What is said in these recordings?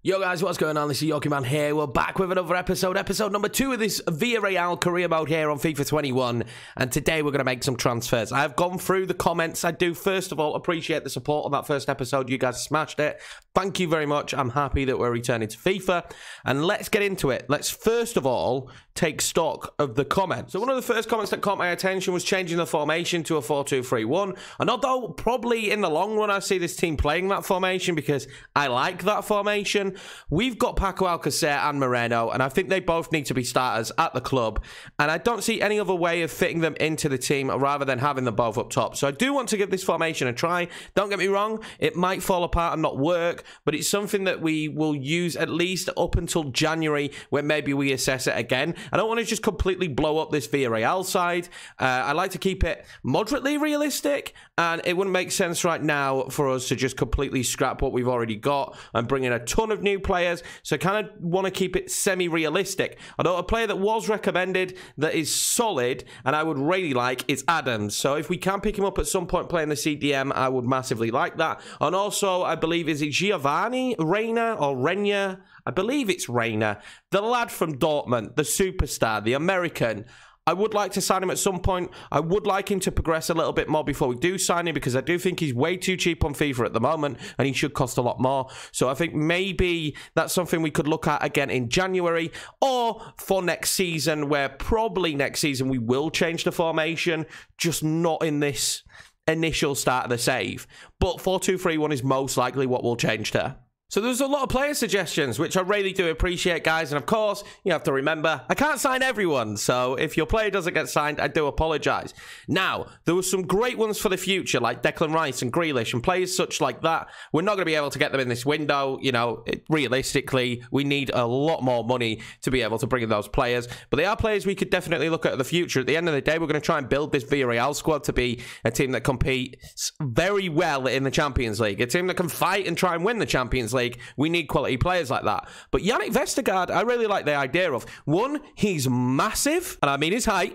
Yo guys, what's going on? This is Yoki Man here. We're back with another episode number 2 of this Villarreal career mode here on FIFA 21. And today we're going to make some transfers. I've gone through the comments. I do, first of all, appreciate the support on that first episode. You guys smashed it. Thank you very much. I'm happy that we're returning to FIFA. And let's get into it. Let's first of all take stock of the comments. So one of the first comments that caught my attention was changing the formation to a 4-2-3-1. And although probably in the long run I see this team playing that formation because I like that formation, we've got Paco Alcacer and Moreno, and I think they both need to be starters at the club, and I don't see any other way of fitting them into the team rather than having them both up top. So I do want to give this formation a try. Don't get me wrong, it might fall apart and not work, but it's something that we will use at least up until January, when maybe we assess it again. I don't want to just completely blow up this Villarreal side. I like to keep it moderately realistic, and it wouldn't make sense right now for us to just completely scrap what we've already got and bring in a ton of new players. So I kind of want to keep it semi-realistic. Although a player that was recommended that is solid and I would really like is Adams. So if we can pick him up at some point playing the CDM, I would massively like that. And also, I believe, is it Giovanni Reina or Renya? I believe it's Reina. The lad from Dortmund, the superstar, the American. I would like to sign him at some point. I would like him to progress a little bit more before we do sign him, because I do think he's way too cheap on FIFA at the moment and he should cost a lot more. So I think maybe that's something we could look at again in January, or for next season, where probably next season we will change the formation, just not in this initial start of the save. But 4-2-3-1 is most likely what we'll change to. So there's a lot of player suggestions, which I really do appreciate, guys. And of course, you have to remember, I can't sign everyone. So if your player doesn't get signed, I do apologise. Now, there were some great ones for the future, like Declan Rice and Grealish and players such like that. We're not going to be able to get them in this window. You know, realistically, we need a lot more money to be able to bring in those players. But they are players we could definitely look at in the future. At the end of the day, we're going to try and build this Villarreal squad to be a team that competes very well in the Champions League. A team that can fight and try and win the Champions League. We need quality players like that. But Yannick Vestergaard, I really like the idea of. One, he's massive, and I mean his height.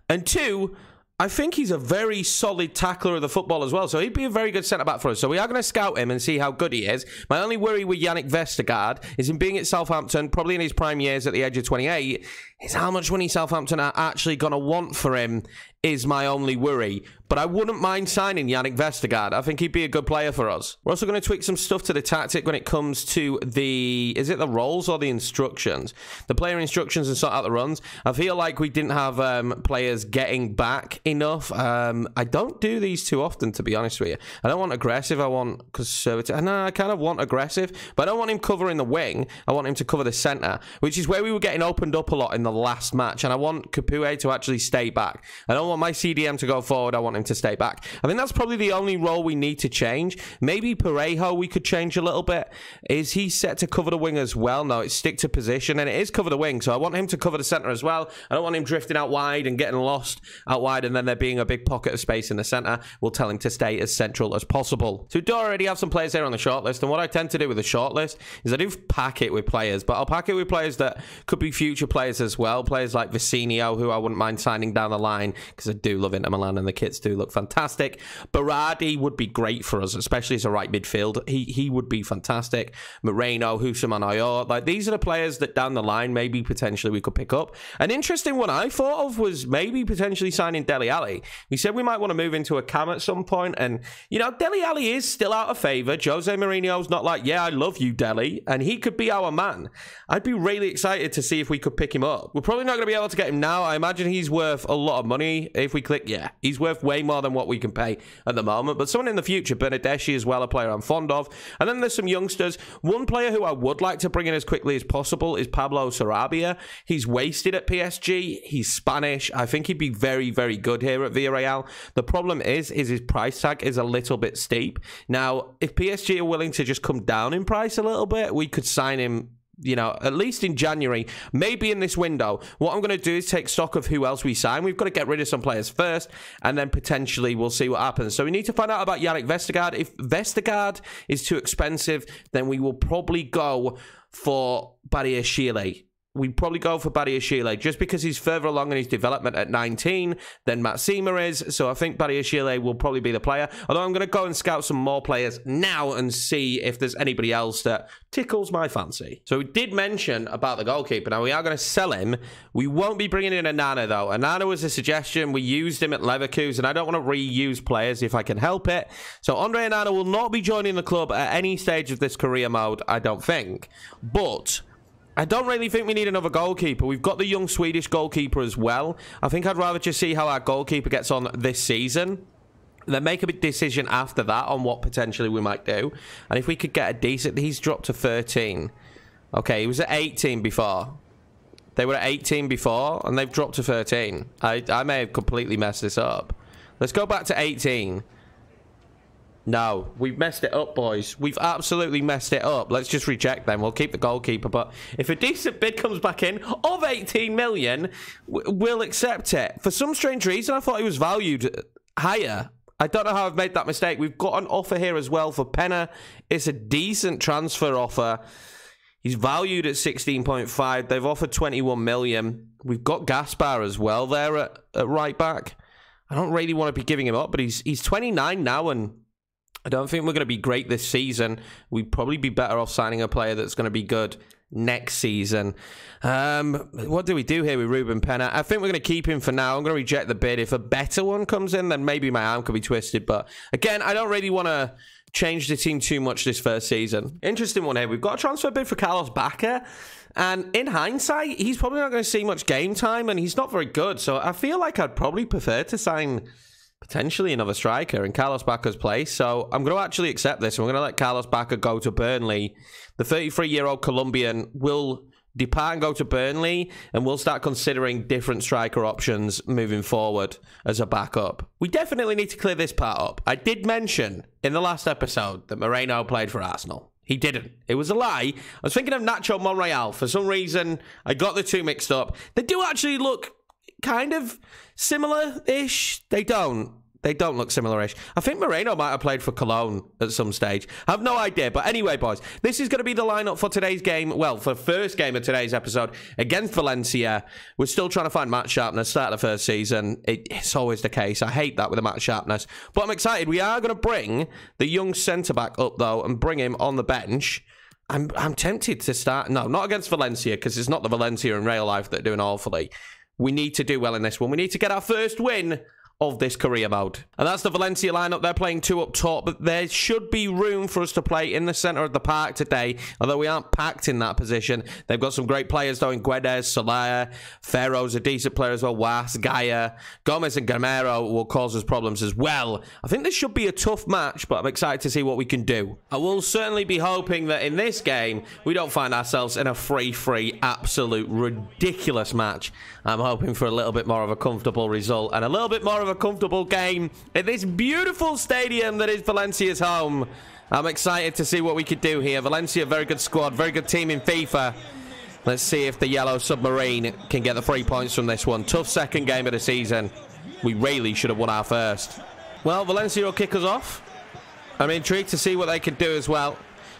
And two, I think he's a very solid tackler of the football as well. So he'd be a very good centre-back for us. So we are going to scout him and see how good he is. My only worry with Yannick Vestergaard is him being at Southampton, probably in his prime years at the age of 28, is how much money Southampton are actually going to want for him is my only worry. But I wouldn't mind signing Yannick Vestergaard. I think he'd be a good player for us. We're also going to tweak some stuff to the tactic when it comes to the... Is it the roles or the instructions? The player instructions and sort out the runs. I feel like we didn't have players getting back enough. I don't do these too often, to be honest with you. I don't want aggressive. I want conservative. No, I kind of want aggressive, but I don't want him covering the wing. I want him to cover the centre, which is where we were getting opened up a lot in the last match. And I want Capoue to actually stay back. I don't want my CDM to go forward. I want him to stay back. I think that's probably the only role we need to change. Maybe Parejo we could change a little bit. Is he set to cover the wing as well? No, it's stick to position, and it is cover the wing, so I want him to cover the centre as well. I don't want him drifting out wide and getting lost out wide, and then there being a big pocket of space in the centre. We'll tell him to stay as central as possible. So we do already have some players there on the shortlist, and what I tend to do with the shortlist is I do pack it with players, but I'll pack it with players that could be future players as well. Players like Vicinio, who I wouldn't mind signing down the line, because I do love Inter Milan and the kits do look fantastic. Berardi would be great for us, especially as a right midfield. He would be fantastic. Moreno, Husam and Ayor. Like, these are the players that down the line maybe potentially we could pick up. An interesting one I thought of was maybe potentially signing Dele Alli. We said we might want to move into a cam at some point, and you know, Dele Alli is still out of favour. Jose Mourinho's not like, yeah, I love you, Dele, and he could be our man. I'd be really excited to see if we could pick him up. We're probably not going to be able to get him now. I imagine he's worth a lot of money. If we click, yeah, he's worth way more than what we can pay at the moment. But someone in the future, Bernadeschi as well, a player I'm fond of. And then there's some youngsters. One player who I would like to bring in as quickly as possible is Pablo Sarabia. He's wasted at PSG. He's Spanish. I think he'd be very, very good here at Villarreal. The problem is his price tag is a little bit steep. Now, if PSG are willing to just come down in price a little bit, we could sign him, you know, at least in January, maybe in this window. What I'm going to do is take stock of who else we sign. We've got to get rid of some players first, and then potentially we'll see what happens. So we need to find out about Yannick Vestergaard. If Vestergaard is too expensive, then we will probably go for Badiashile. we'd probably go for Badiashile just because he's further along in his development at 19 than Matsima is. So I think Badiashile will probably be the player. Although I'm going to go and scout some more players now and see if there's anybody else that tickles my fancy. So we did mention about the goalkeeper. Now we are going to sell him. We won't be bringing in Anana though. Anana was a suggestion. We used him at Leverkusen, and I don't want to reuse players if I can help it. So Andre Anana will not be joining the club at any stage of this career mode, I don't think. But I don't really think we need another goalkeeper. We've got the young Swedish goalkeeper as well. I think I'd rather just see how our goalkeeper gets on this season, then make a big decision after that on what potentially we might do. And if we could get a decent... He's dropped to 13. Okay, he was at 18 before. They were at 18 before, and they've dropped to 13. I may have completely messed this up. Let's go back to 18. No, we've messed it up, boys. We've absolutely messed it up. Let's just reject them. We'll keep the goalkeeper. But if a decent bid comes back in of 18 million, we'll accept it. For some strange reason, I thought he was valued higher. I don't know how I've made that mistake. We've got an offer here as well for Penna. It's a decent transfer offer. He's valued at 16.5. They've offered 21 million. We've got Gaspar as well there at right back. I don't really want to be giving him up, but he's 29 now, and I don't think we're going to be great this season. We'd probably be better off signing a player that's going to be good next season. What do we do here with Ruben Penna? I think we're going to keep him for now. I'm going to reject the bid. If a better one comes in, then maybe my arm could be twisted. But again, I don't really want to change the team too much this first season. Interesting one here. We've got a transfer bid for Carlos Bacca. And in hindsight, he's probably not going to see much game time, and he's not very good. So I feel like I'd probably prefer to sign potentially another striker in Carlos Bacca's place. So I'm going to actually accept this. I'm going to let Carlos Bacca go to Burnley. The 33-year-old Colombian will depart and go to Burnley, and we'll start considering different striker options moving forward as a backup. We definitely need to clear this part up. I did mention in the last episode that Moreno played for Arsenal. He didn't. It was a lie. I was thinking of Nacho Monreal. For some reason, I got the two mixed up. They do actually look kind of similar-ish. They don't look similar-ish. I think Moreno might have played for Cologne at some stage. I have no idea. But anyway, boys, this is going to be the lineup for today's game. Well, for the first game of today's episode against Valencia. We're still trying to find match sharpness. Start of the first season. It's always the case. I hate that with the match sharpness. But I'm excited. We are going to bring the young centre-back up, though, and bring him on the bench. I'm tempted to start... No, not against Valencia, because it's not the Valencia in real life that are doing awfully. We need to do well in this one. We need to get our first win of this career mode. And that's the Valencia lineup. They're playing two up top, but there should be room for us to play in the centre of the park today, although we aren't packed in that position. They've got some great players though in Guedes, Solaya, Ferro's a decent player as well, Was, Gaia, Gomez and Gamero will cause us problems as well. I think this should be a tough match, but I'm excited to see what we can do. I will certainly be hoping that in this game, we don't find ourselves in a free, absolute ridiculous match. I'm hoping for a little bit more of a comfortable result and a little bit more of a comfortable game at this beautiful stadium that is Valencia's home. I'm excited to see what we could do here. Valencia, very good squad, very good team in FIFA. Let's see if the yellow submarine can get the 3 points from this one. Tough second game of the season. We really should have won our first. Well, Valencia will kick us off. I'm intrigued to see what they can do as well.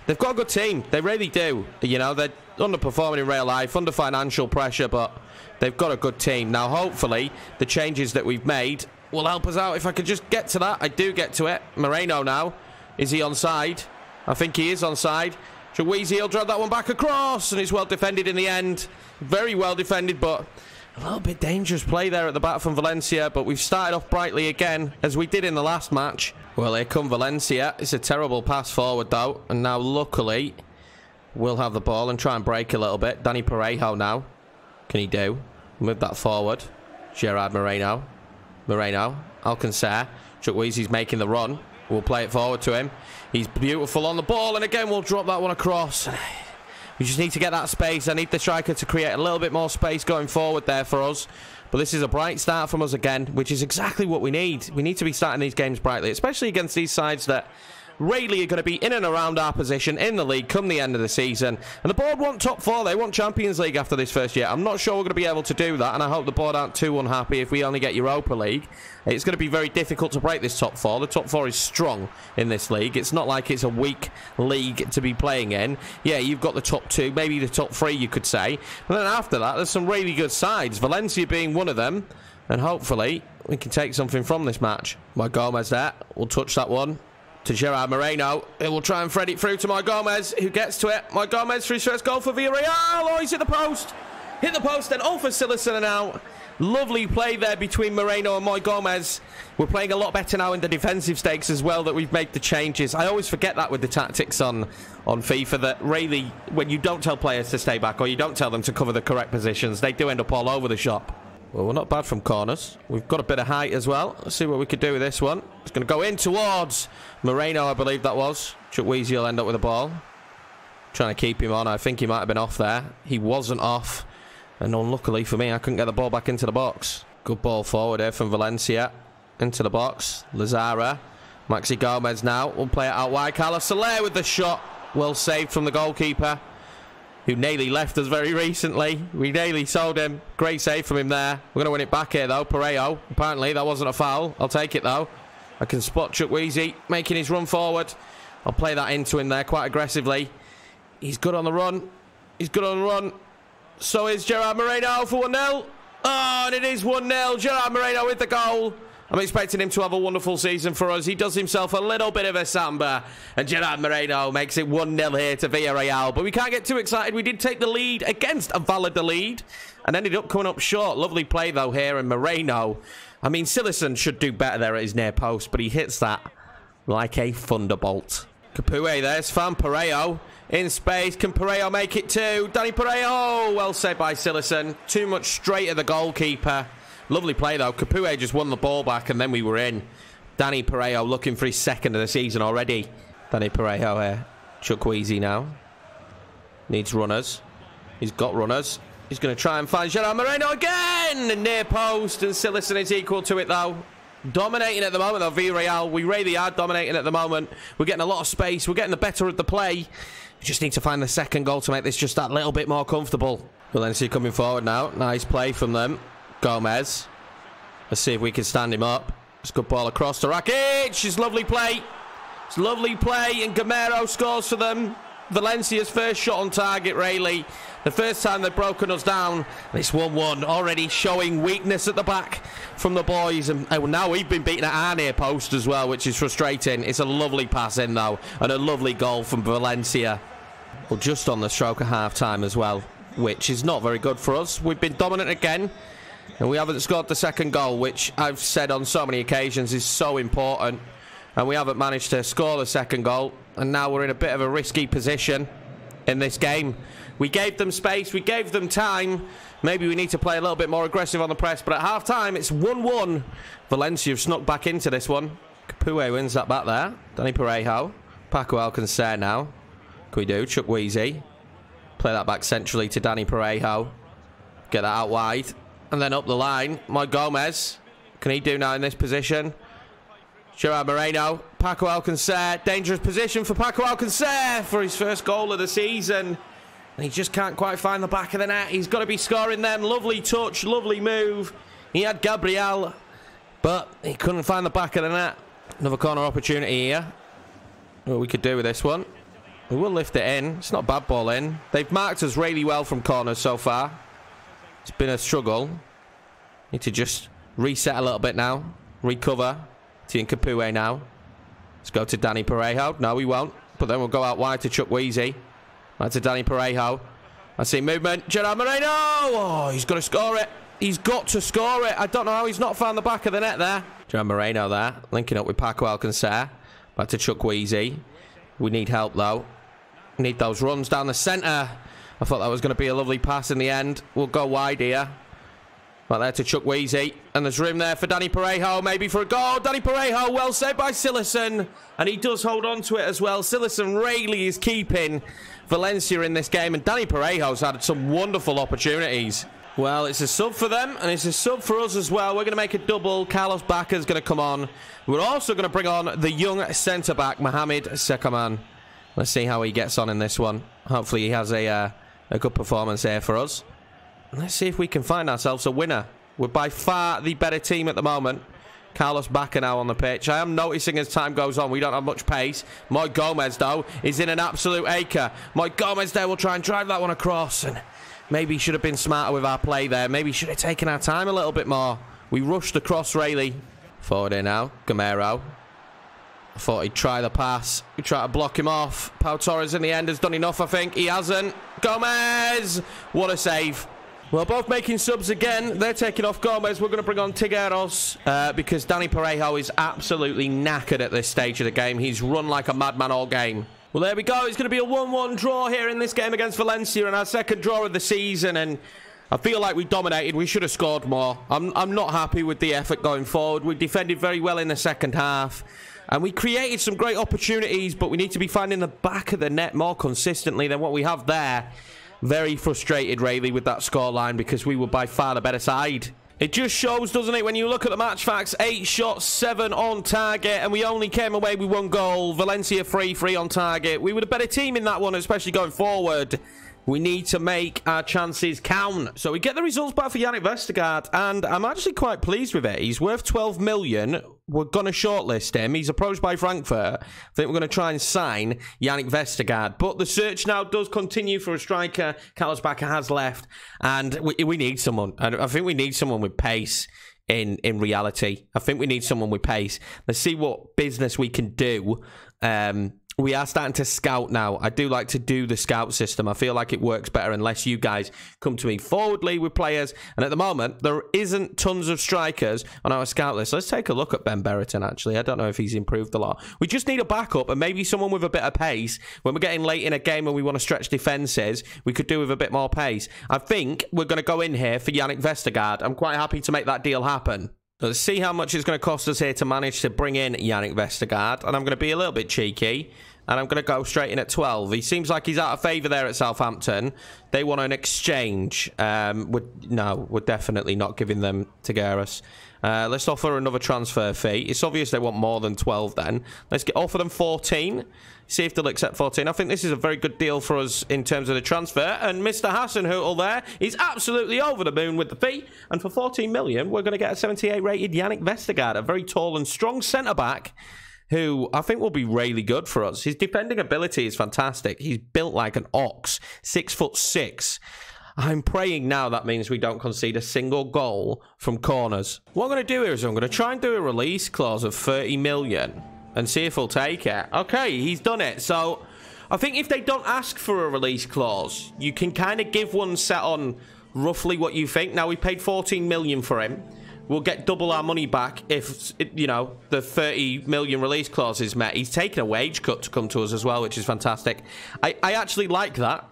They've got a good team. They really do. You know, they're underperforming in real life, under financial pressure, but they've got a good team. Now, hopefully, the changes that we've made will help us out. If I could just get to that, I do get to it. Moreno now. Is he onside? I think he is onside. Chukwueze will drive that one back across, and it's well defended in the end. Very well defended, but a little bit dangerous play there at the back from Valencia, but we've started off brightly again, as we did in the last match. Well, here come Valencia. It's a terrible pass forward, though, and now, luckily, we'll have the ball and try and break a little bit. Danny Parejo now. Can he do? Move that forward. Gerard Moreno. Alcancer. Chukwueze's making the run. We'll play it forward to him. He's beautiful on the ball, and again, we'll drop that one across. We just need to get that space. I need the striker to create a little bit more space going forward there for us. But this is a bright start from us again, which is exactly what we need. We need to be starting these games brightly, especially against these sides that Rayleigh are going to be in and around our position in the league come the end of the season. And the board want top 4. They want Champions League after this first year. I'm not sure we're going to be able to do that, and I hope the board aren't too unhappy if we only get Europa League. It's going to be very difficult to break this top 4. The top 4 is strong in this league. It's not like it's a weak league to be playing in. Yeah, you've got the top 2, maybe the top 3, you could say. And then after that, there's some really good sides. Valencia being one of them. And hopefully, we can take something from this match. My Gomez there. We'll touch that one to Gerard Moreno. It will try and thread it through to my Gomez, who gets to it. My Gomez for his first goal for Villarreal. Oh, he's hit the post. Hit the post, then all for Silicon and out. Lovely play there between Moreno and my Gomez. We're playing a lot better now in the defensive stakes as well, that we've made the changes. I always forget that with the tactics on FIFA, that really, when you don't tell players to stay back or you don't tell them to cover the correct positions, they do end up all over the shop. Well, we're not bad from corners. We've got a bit of height as well. Let's see what we could do with this one. It's going to go in towards Moreno, I believe that was. Chukwueze will end up with the ball. Trying to keep him on. I think he might have been off there. He wasn't off. And unluckily for me, I couldn't get the ball back into the box. Good ball forward here from Valencia. Into the box. Lazara. Maxi Gomez now. We'll play it out wide. Carlos Soler with the shot. Well saved from the goalkeeper, who nearly left us very recently. We nearly sold him. Great save from him there. We're going to win it back here, though. Perejo. Apparently, that wasn't a foul. I'll take it, though. I can spot Chukwueze making his run forward. I'll play that into him there quite aggressively. He's good on the run. He's good on the run. So is Gerard Moreno for 1-0. Oh, and it is 1-0. Gerard Moreno with the goal. I'm expecting him to have a wonderful season for us. He does himself a little bit of a samba. And Gerard Moreno makes it 1-0 here to Villarreal. But we can't get too excited. We did take the lead against a Valladolid and ended up coming up short. Lovely play, though, here. And Moreno, I mean, Silicon should do better there at his near post, but he hits that like a thunderbolt. Capoue there. Svan Perejo in space. Can Perejo make it too? Danny Perejo. Well saved by Silicon. Too much straight at the goalkeeper. Lovely play, though. Capoue just won the ball back, and then we were in. Danny Perejo looking for his second of the season already. Danny Perejo here. Chukwueze now. Needs runners. He's got runners. He's going to try and find Gerard Moreno again! Near post, and Silicon is equal to it, though. Dominating at the moment, though, Villarreal. We really are dominating at the moment. We're getting a lot of space. We're getting the better of the play. We just need to find the second goal to make this just that little bit more comfortable. Valencia coming forward now. Nice play from them. Gomez. Let's see if we can stand him up. It's a good ball across to Rakic. It's lovely play. It's lovely play, and Gamero scores for them. Valencia's first shot on target, Rayleigh. The first time they've broken us down. It's 1-1, already showing weakness at the back from the boys. And now we've been beaten at our near post as well, which is frustrating. It's a lovely pass in, though, and a lovely goal from Valencia. Well, just on the stroke of half-time as well, which is not very good for us. We've been dominant again, and we haven't scored the second goal, which I've said on so many occasions is so important. And we haven't managed to score the second goal. And now we're in a bit of a risky position in this game. We gave them space. We gave them time. Maybe we need to play a little bit more aggressive on the press. But at half-time, it's 1-1. Valencia have snuck back into this one. Capoue wins that back there. Danny Perejo. Paco Alcancer now. Can we do? Chukwueze. Play that back centrally to Danny Perejo. Get that out wide. And then up the line, my Gomez. Can he do now in this position? Gerard Moreno. Paco Alcancer. Dangerous position for Paco Alcancer for his first goal of the season. And he just can't quite find the back of the net. He's got to be scoring them. Lovely touch, lovely move. He had Gabriel, but he couldn't find the back of the net. Another corner opportunity here. What we could do with this one. We will lift it in. It's not a bad ball in. They've marked us really well from corners so far. It's been a struggle. Need to just reset a little bit now. Recover. Tien Capoue now. Let's go to Danny Perejo. No, we won't. But then we'll go out wide to Chukwueze. Back to Danny Perejo. I see movement. Gerard Moreno. Oh, he's got to score it. He's got to score it. I don't know how he's not found the back of the net there. Gerard Moreno there. Linking up with Paco Alcancer. Back to Chukwueze. We need help, though. Need those runs down the centre. I thought that was going to be a lovely pass in the end. We'll go wide here. Right there to Chukwueze. And there's room there for Danny Perejo, maybe for a goal. Danny Perejo, well saved by Silicon. And he does hold on to it as well. Silicon Rayleigh is keeping Valencia in this game. And Danny Perejo's had some wonderful opportunities. Well, it's a sub for them, and it's a sub for us as well. We're going to make a double. Carlos Bacca's going to come on. We're also going to bring on the young centre-back, Mohamed Sekaman. Let's see how he gets on in this one. Hopefully he has a good performance here for us. Let's see if we can find ourselves a winner. We're by far the better team at the moment. Carlos Bacca now on the pitch. I am noticing as time goes on, we don't have much pace. Mike Gomez, though, is in an absolute acre. Mike Gomez there will try and drive that one across, and maybe should have been smarter with our play there. Maybe should have taken our time a little bit more. We rushed across, really. Forward here now. Gamero. I thought he'd try the pass. We try to block him off. Pau Torres in the end has done enough, I think. He hasn't. Gomez! What a save. Well, both making subs again. They're taking off Gomez. We're going to bring on Tigueros because Danny Parejo is absolutely knackered at this stage of the game. He's run like a madman all game. Well, there we go. It's going to be a 1-1 draw here in this game against Valencia, and our second draw of the season. And I feel like we dominated. We should have scored more. I'm not happy with the effort going forward. We defended very well in the second half, and we created some great opportunities, but we need to be finding the back of the net more consistently than what we have there. Very frustrated, really, with that scoreline because we were by far the better side. It just shows, doesn't it, when you look at the match facts, 8 shots, 7 on target, and we only came away with 1 goal. Valencia 3 on target. We were the better team in that one, especially going forward. We need to make our chances count. So we get the results back for Yannick Vestergaard, and I'm actually quite pleased with it. He's worth 12 million. We're going to shortlist him. He's approached by Frankfurt. I think we're going to try and sign Yannick Vestergaard. But the search now does continue for a striker. Carlos Bacca has left, and we need someone. And I think we need someone with pace in reality. I think we need someone with pace. Let's see what business we can do. We are starting to scout now. I do like to do the scout system. I feel like it works better unless you guys come to me forwardly with players. And at the moment, there isn't tons of strikers on our scout list. Let's take a look at Ben Berreton, actually. I don't know if he's improved a lot. We just need a backup and maybe someone with a bit of pace. When we're getting late in a game and we want to stretch defences, we could do with a bit more pace. I think we're going to go in here for Yannick Vestergaard. I'm quite happy to make that deal happen. Let's see how much it's going to cost us here to manage to bring in Yannick Vestergaard. And I'm going to be a little bit cheeky. And I'm going to go straight in at 12. He seems like he's out of favour there at Southampton. They want an exchange. No, we're definitely not giving them Tigueros. Let's offer another transfer fee. It's obvious they want more than 12 then. Let's offer them 14. See if they'll accept 14. I think this is a very good deal for us in terms of the transfer. And Mr. Hasenhüttl there is absolutely over the moon with the fee. And for 14 million, we're going to get a 78 rated Yannick Vestergaard, a very tall and strong centre-back, who I think will be really good for us. His defending ability is fantastic. He's built like an ox, 6'6". I'm praying now that means we don't concede a single goal from corners. What I'm going to do here is I'm going to try and do a release clause of 30 million and see if he'll take it. Okay, he's done it. So I think if they don't ask for a release clause, you can kind of give one set on roughly what you think. Now, we paid 14 million for him. We'll get double our money back if, you know, the 30 million release clause is met. He's taken a wage cut to come to us as well, which is fantastic. I actually like that.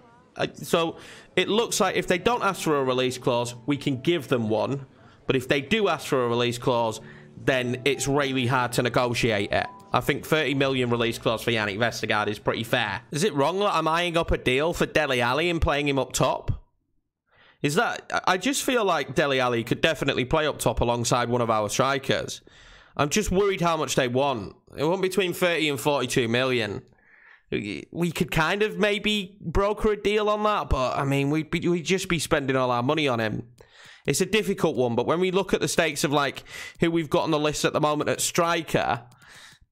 So it looks like if they don't ask for a release clause, we can give them one. But if they do ask for a release clause, then it's really hard to negotiate it. I think 30 million release clause for Yannick Vestergaard is pretty fair. Is it wrong that I'm eyeing up a deal for Dele Alli and playing him up top? Is that... I just feel like Dele Alli could definitely play up top alongside one of our strikers. I'm just worried how much they want. It want between 30 and 42 million. We could kind of maybe broker a deal on that, but, I mean, we'd just be spending all our money on him. It's a difficult one, but when we look at the stakes of, like, who we've got on the list at the moment at striker,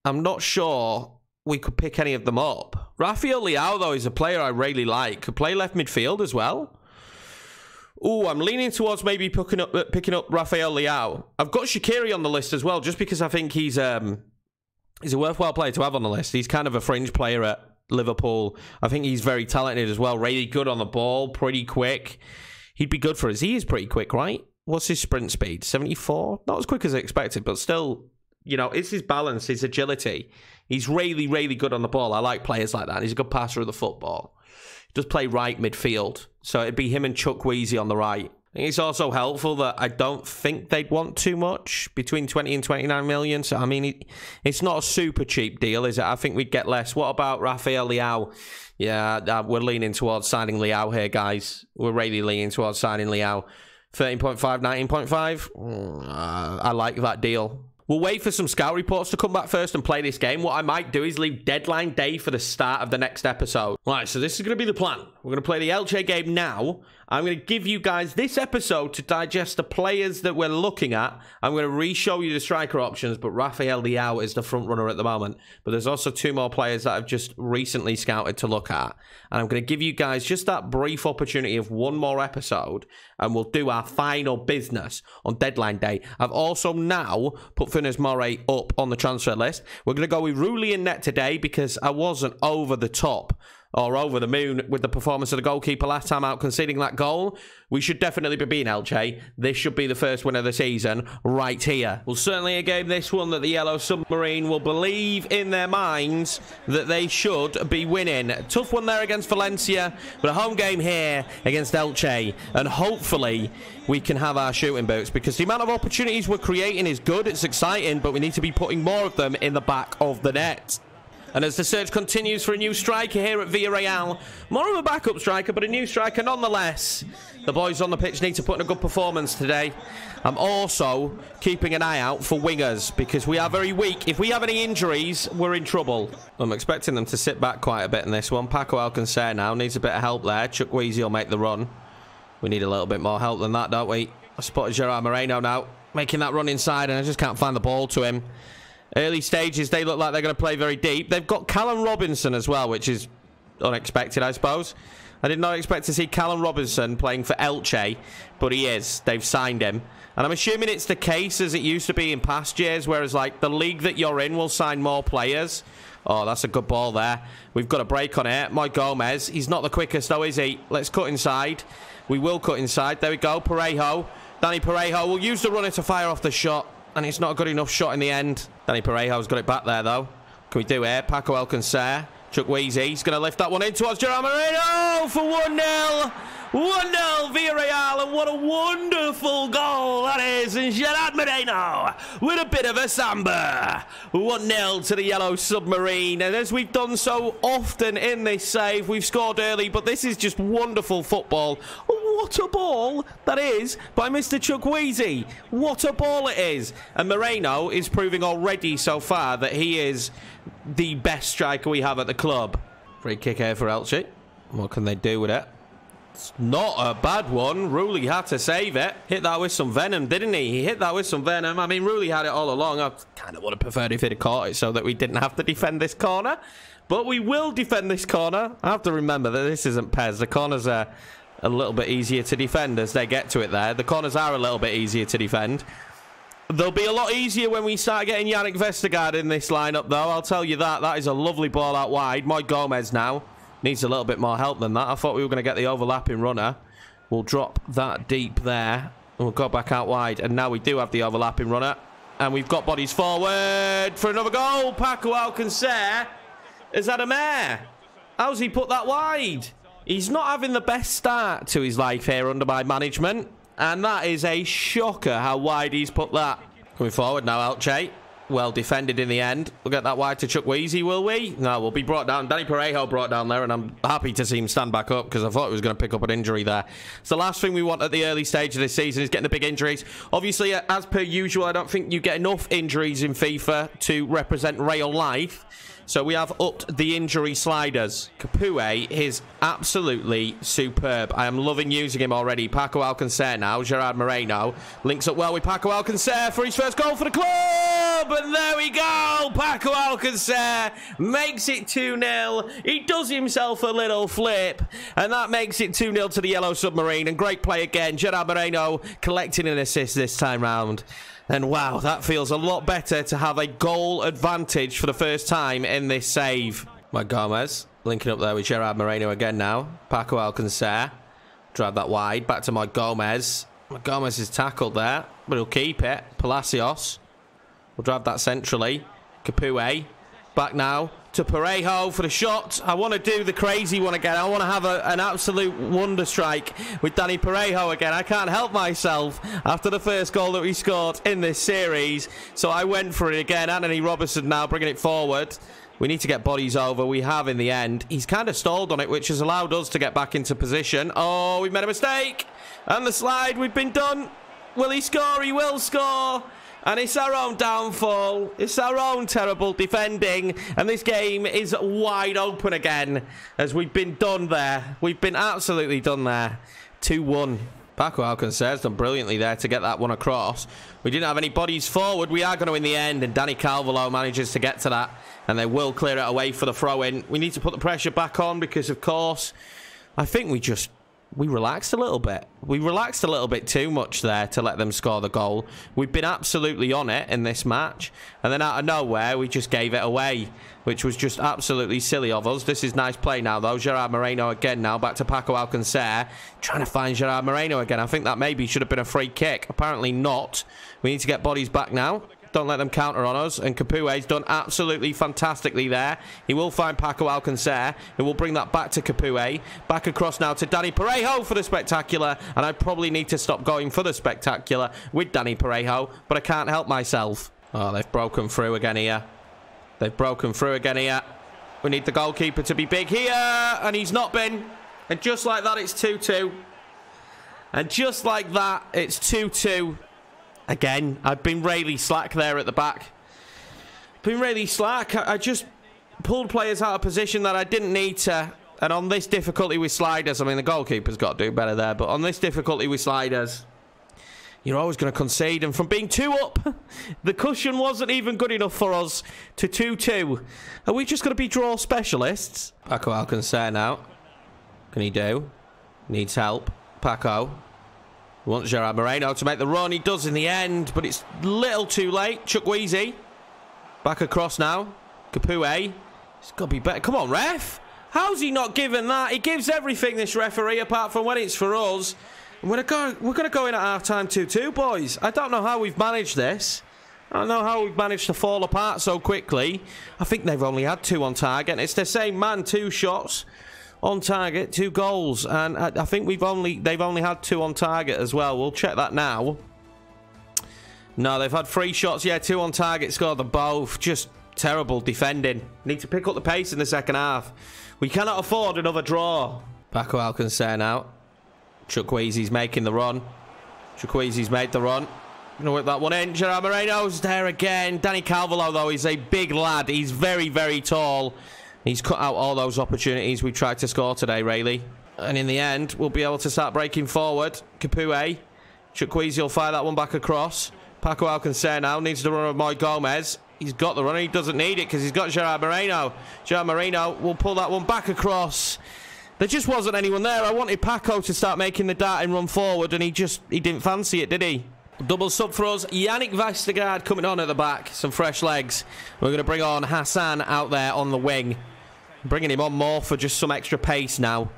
I'm not sure we could pick any of them up. Rafael Leao, though, is a player I really like. Could play left midfield as well. Oh, I'm leaning towards maybe picking up Rafael Leao. I've got Shaqiri on the list as well, just because I think he's a worthwhile player to have on the list. He's kind of a fringe player at Liverpool. I think he's very talented as well. Really good on the ball, pretty quick. He'd be good for us. He is pretty quick, right? What's his sprint speed? 74? Not as quick as I expected, but still, you know, it's his balance, his agility. He's really, really good on the ball. I like players like that. He's a good passer of the football. He does play right midfield. So it'd be him and Chuck Weezy on the right. I think it's also helpful that I don't think they'd want too much, between 20 and 29 million. So, I mean, it's not a super cheap deal, is it? I think we'd get less. What about Rafael Leao? Yeah, we're leaning towards signing Leao here, guys. We're really leaning towards signing Leao. 13.5, 19.5. I like that deal. We'll wait for some scout reports to come back first and play this game. What I might do is leave deadline day for the start of the next episode. Right, so this is going to be the plan. We're going to play the Elche game now. I'm going to give you guys this episode to digest the players that we're looking at. I'm going to re-show you the striker options, but Rafael Leao is the front runner at the moment. But there's also 2 more players that I've just recently scouted to look at. And I'm going to give you guys just that brief opportunity of 1 more episode, and we'll do our final business on deadline day. I've also now put Funes Mori up on the transfer list. We're going to go with Rulli in net today because I wasn't over the top or over the moon with the performance of the goalkeeper last time out, conceding that goal. We should definitely be beating Elche. This should be the first win of the season right here. Well, certainly a game, this one, that the Yellow Submarine will believe in their minds that they should be winning. Tough one there against Valencia, but a home game here against Elche, and hopefully we can have our shooting boots, because the amount of opportunities we're creating is good, it's exciting, but we need to be putting more of them in the back of the net. And as the search continues for a new striker here at Villarreal, more of a backup striker, but a new striker nonetheless. The boys on the pitch need to put in a good performance today. I'm also keeping an eye out for wingers, because we are very weak. If we have any injuries, we're in trouble. I'm expecting them to sit back quite a bit in this one. Paco Alcacer now needs a bit of help there. Chuck Weezy will make the run. We need a little bit more help than that, don't we? I spotted Gerard Moreno now, making that run inside, and I just can't find the ball to him. Early stages, they look like they're going to play very deep. They've got Callum Robinson as well, which is unexpected, I suppose. I did not expect to see Callum Robinson playing for Elche, but he is. They've signed him. And I'm assuming it's the case as it used to be in past years, whereas like the league that you're in will sign more players. Oh, that's a good ball there. We've got a break on it. Mike Gomez, he's not the quickest though, is he? Let's cut inside. We will cut inside. There we go, Parejo. Danny Parejo will use the runner to fire off the shot. And it's not a good enough shot in the end. Danny Parejo's got it back there, though. Can we do it? Paco Alcacer. Chuck Weezy. He's going to lift that one in towards Gerard Moreno for 1-0. 1-0 Villarreal, and what a wonderful goal that is. And Gerard Moreno with a bit of a samba. 1-0 to the Yellow Submarine. And as we've done so often in this save, we've scored early, but this is just wonderful football. What a ball that is by Mr. Chuck Weezy. What a ball it is. And Moreno is proving already so far that he is the best striker we have at the club. Free kick here for Elche. What can they do with it? It's not a bad one. Rulli had to save it. Hit that with some venom, didn't he? He hit that with some venom. I mean, Rulli had it all along. I kind of would have preferred if he'd have caught it so that we didn't have to defend this corner. But we will defend this corner. I have to remember that this isn't Pez. The corners are a little bit easier to defend as they get to it there. The corners are a little bit easier to defend. They'll be a lot easier when we start getting Yannick Vestergaard in this lineup, though. I'll tell you that. That is a lovely ball out wide. Mike Gomez now needs a little bit more help than that. I thought we were going to get the overlapping runner. We'll drop that deep there. And we'll go back out wide. And now we do have the overlapping runner. And we've got bodies forward for another goal. Paco Alcacer has had a mare. How's he put that wide? He's not having the best start to his life here under my management. And that is a shocker how wide he's put that. Coming forward now, Elche. Well defended in the end. We'll get that wide to Chuck Weezy, will we? No, we'll be brought down. Danny Parejo brought down there, and I'm happy to see him stand back up because I thought he was going to pick up an injury there. So the last thing we want at the early stage of this season is getting the big injuries. Obviously, as per usual, I don't think you get enough injuries in FIFA to represent real life. So we have upped the injury sliders. Capoue is absolutely superb. I am loving using him already. Paco Alcacer now. Gerard Moreno links up well with Paco Alcacer for his first goal for the club. And there we go. Paco Alcacer makes it 2-0. He does himself a little flip. And that makes it 2-0 to the Yellow Submarine. And great play again. Gerard Moreno collecting an assist this time round. And wow, that feels a lot better to have a goal advantage for the first time in this save. Mike Gomez linking up there with Gerard Moreno again now. Paco Alcacer. Drive that wide. Back to Mike Gomez. Mike Gomez is tackled there, but he'll keep it. Palacios will drive that centrally. Capoue. Back now to Parejo for the shot. I want to do the crazy one again. I want to have an absolute wonder strike with Danny Parejo again. I can't help myself after the first goal that we scored in this series. So I went for it again. Anthony Robertson now bringing it forward. We need to get bodies over. We have in the end. He's kind of stalled on it, which has allowed us to get back into position. Oh, we've made a mistake. And the slide, we've been done. Will he score? He will score. And it's our own downfall. It's our own terrible defending. And this game is wide open again, as we've been done there. We've been absolutely done there. 2-1. Paco Alcancer's done brilliantly there to get that one across. We didn't have any bodies forward. We are going to in the end. And Danny Calvolo manages to get to that. And they will clear it away for the throw-in. We need to put the pressure back on because, of course, I think we relaxed a little bit. We relaxed a little bit too much there to let them score the goal. We've been absolutely on it in this match. And then out of nowhere, we just gave it away, which was just absolutely silly of us. This is nice play now, though. Gerard Moreno again now. Back to Paco Alcancer. Trying to find Gerard Moreno again. I think that maybe should have been a free kick. Apparently not. We need to get bodies back now. Don't let them counter on us. And Capue's done absolutely fantastically there. He will find Paco Alcancer, who will bring that back to Capue. Back across now to Danny Parejo for the spectacular. And I probably need to stop going for the spectacular with Danny Parejo, but I can't help myself. Oh, they've broken through again here. They've broken through again here. We need the goalkeeper to be big here. And he's not been. And just like that, it's 2-2. And just like that, it's 2-2. Again, I've been really slack there at the back. Been really slack. I just pulled players out of position that I didn't need to. And on this difficulty with sliders, I mean, the goalkeeper's got to do better there. But on this difficulty with sliders, you're always going to concede. And from being 2 up, the cushion wasn't even good enough for us to 2-2. Are we just going to be draw specialists? Paco Alcancer now. Can he do? Needs help. Paco. Wants Gerard Moreno to make the run. He does in the end, but it's a little too late. Chukwueze. Back across now. Capue. It's got to be better. Come on, ref. How's he not given that? He gives everything, this referee, apart from when it's for us. And we're going to go in at half-time 2-2, boys. I don't know how we've managed this. I don't know how we've managed to fall apart so quickly. I think they've only had 2 on target. And it's the same man, 2 shots on target, 2 goals, and I think they've only had 2 on target as well. We'll check that now. No, they've had 3 shots. Yeah, 2 on target, scored them both. Just terrible defending. Need to pick up the pace in the second half. We cannot afford another draw. Paco Alcancer now. Chukwueze's making the run. Chukwueze's made the run. Gonna whip that one in. Gerard Moreno's there again. Danny Calvolo, though, he's a big lad. He's very, very tall. He's cut out all those opportunities we tried to score today, really. And in the end, we'll be able to start breaking forward. Capue. Chukwueze will fire that one back across. Paco Alcancer now needs to run with Moy Gomez. He's got the run. He doesn't need it because he's got Gerard Moreno. Gerard Moreno will pull that one back across. There just wasn't anyone there. I wanted Paco to start making the darting run forward, and he didn't fancy it, did he? Double sub for us. Yannick Vestergaard coming on at the back. Some fresh legs. We're going to bring on Hassan out there on the wing. Bringing him on more for just some extra pace now.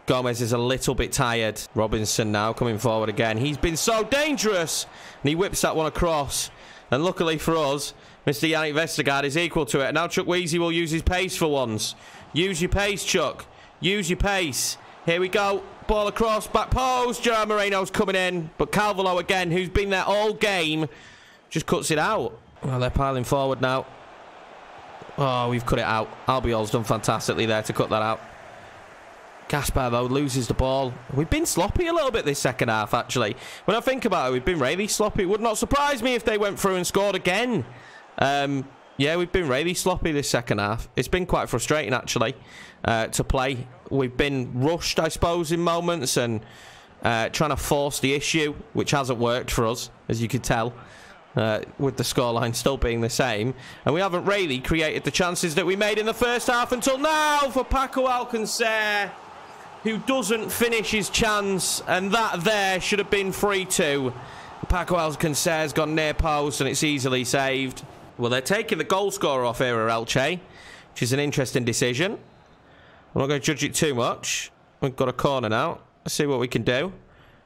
Gomez is a little bit tired. Robinson now coming forward again. He's been so dangerous. And he whips that one across. And luckily for us, Mr. Yannick Vestergaard is equal to it. Now Chukwueze will use his pace for once. Use your pace, Chuck. Use your pace. Here we go. Ball across. Back post. Gerard Moreno's coming in. But Calvolo again, who's been there all game, just cuts it out. Well, they're piling forward now. Oh, we've cut it out. Albiol's done fantastically there to cut that out. Gaspar, though, loses the ball. We've been sloppy a little bit this second half, actually. When I think about it, we've been really sloppy. It would not surprise me if they went through and scored again. Yeah, we've been really sloppy this second half. It's been quite frustrating, actually, to play. We've been rushed, I suppose, in moments and trying to force the issue, which hasn't worked for us, as you could tell. With the scoreline still being the same. And we haven't really created the chances that we made in the first half until now for Paco Alcancer, who doesn't finish his chance. And that there should have been 3-2. Paco Alcancer's gone near post and it's easily saved. Well, they're taking the goal scorer off here, Elche, which is an interesting decision. I'm not going to judge it too much. We've got a corner now. Let's see what we can do.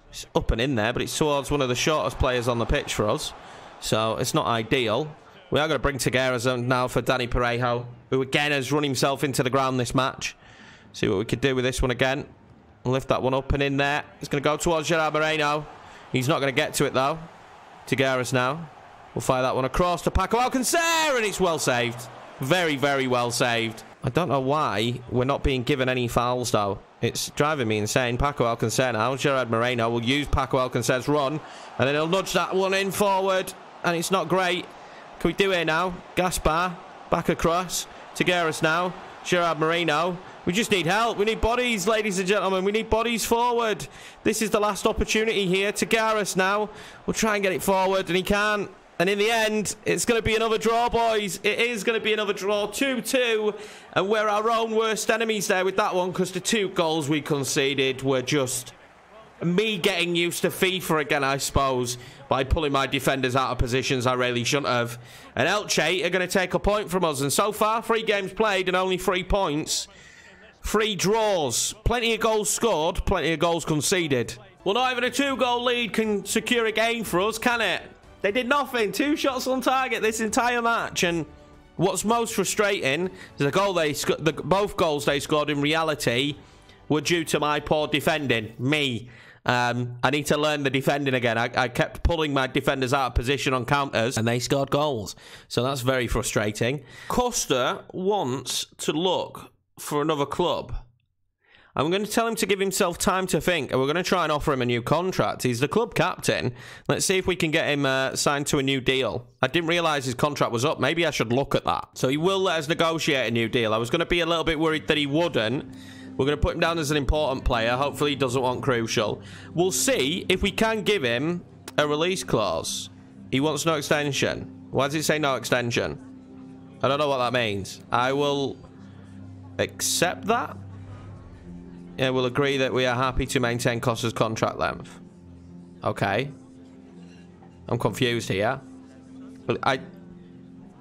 It's up and in there, but it's towards one of the shortest players on the pitch for us. So it's not ideal. We are going to bring Tigueras now for Danny Parejo, who again has run himself into the ground this match. See what we can do with this one again. Lift that one up and in there. It's going to go towards Gerard Moreno. He's not going to get to it though. Tigueras now. We'll fire that one across to Paco Alcancer, and it's well saved. Very, very well saved. I don't know why we're not being given any fouls, though. It's driving me insane. Paco Alcacer now. Gerard Moreno will use Paco Alcacer's run, and then he'll nudge that one in forward, and it's not great. Can we do it now? Gaspar, back across. Tigueras now. Gerard Moreno. We just need help. We need bodies, ladies and gentlemen. We need bodies forward. This is the last opportunity here. Tigueras now. We'll try and get it forward, and he can't. And in the end, it's going to be another draw, boys. It is going to be another draw, 2-2. And we're our own worst enemies there with that one, because the 2 goals we conceded were just me getting used to FIFA again, I suppose, by pulling my defenders out of positions I really shouldn't have. And Elche are going to take a point from us. And so far, 3 games played and only 3 points. 3 draws. Plenty of goals scored, plenty of goals conceded. Well, not even a 2-goal lead can secure a game for us, can it? They did nothing. 2 shots on target this entire match. And what's most frustrating is both goals they scored in reality were due to my poor defending. Me. I need to learn the defending again. I kept pulling my defenders out of position on counters, and they scored goals. So that's very frustrating. Costa wants to look for another club. I'm going to tell him to give himself time to think, and we're going to try and offer him a new contract. He's the club captain. Let's see if we can get him signed to a new deal. I didn't realise his contract was up. Maybe I should look at that. So he will let us negotiate a new deal. I was going to be a little bit worried that he wouldn't. We're going to put him down as an important player. Hopefully he doesn't want crucial. We'll see if we can give him a release clause. He wants no extension. Why does it say no extension? I don't know what that means. I will accept that. Yeah, we'll agree that we are happy to maintain Costa's contract length. Okay. I'm confused here.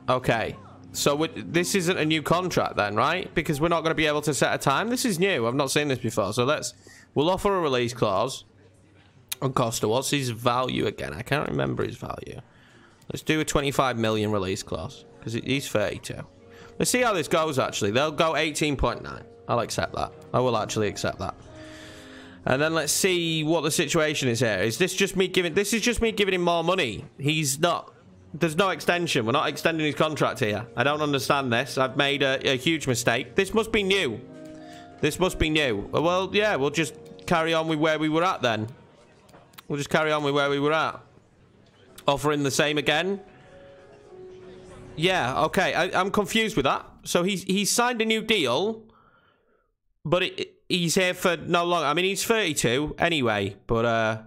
Okay. So this isn't a new contract then, right? Because we're not going to be able to set a time. This is new. I've not seen this before. So we'll offer a release clause on Costa. What's his value again? I can't remember his value. Let's do a 25 million release clause because he's 32. Let's see how this goes, actually. They'll go 18.9. I'll accept that. I will actually accept that. And then let's see what the situation is here. Is this just me giving... This is just me giving him more money. He's not... There's no extension. We're not extending his contract here. I don't understand this. I've made a huge mistake. This must be new. This must be new. Well, yeah, we'll just carry on with where we were at then. We'll just carry on with where we were at. Offering the same again. Yeah, okay. I'm confused with that. So he's signed a new deal... But he's here for no long. I mean, he's 32 anyway, but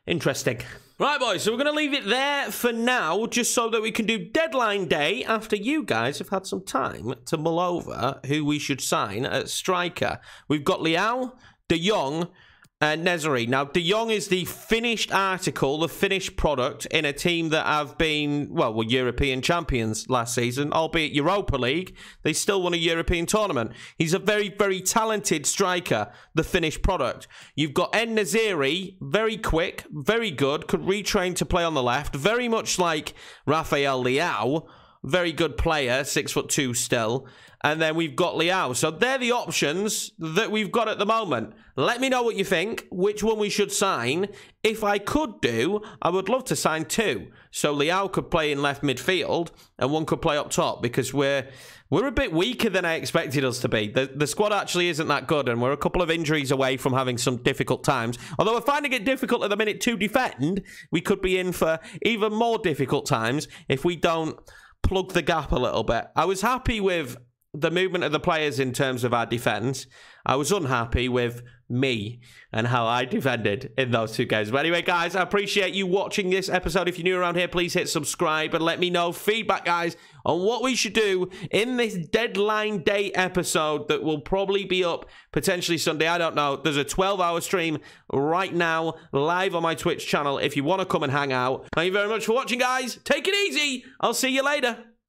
interesting. Right, boys, so we're going to leave it there for now, just so that we can do deadline day after you guys have had some time to mull over who we should sign at striker. We've got Leao, De Jong, and Nezeri. Now, De Jong is the finished article, the finished product in a team that have been, well, were European champions last season, albeit Europa League. They still won a European tournament. He's a very, very talented striker, the finished product. You've got En-Nesyri, very quick, very good, could retrain to play on the left, very much like Rafael Leao. Very good player, 6'2" still. And then we've got Leao. So they're the options that we've got at the moment. Let me know what you think, which one we should sign. If I could do, I would love to sign 2. So Leao could play in left midfield and one could play up top, because we're a bit weaker than I expected us to be. The squad actually isn't that good, and we're a couple of injuries away from having some difficult times. Although we're finding it difficult at the minute to defend, we could be in for even more difficult times if we don't plug the gap a little bit. I was happy with the movement of the players in terms of our defence. I was unhappy with me and how I defended in those 2 games. But anyway, guys, I appreciate you watching this episode. If you're new around here, please hit subscribe and let me know feedback, guys, on what we should do in this deadline day episode that will probably be up potentially Sunday. I don't know. There's a 12-hour stream right now live on my Twitch channel if you want to come and hang out. Thank you very much for watching, guys. Take it easy. I'll see you later.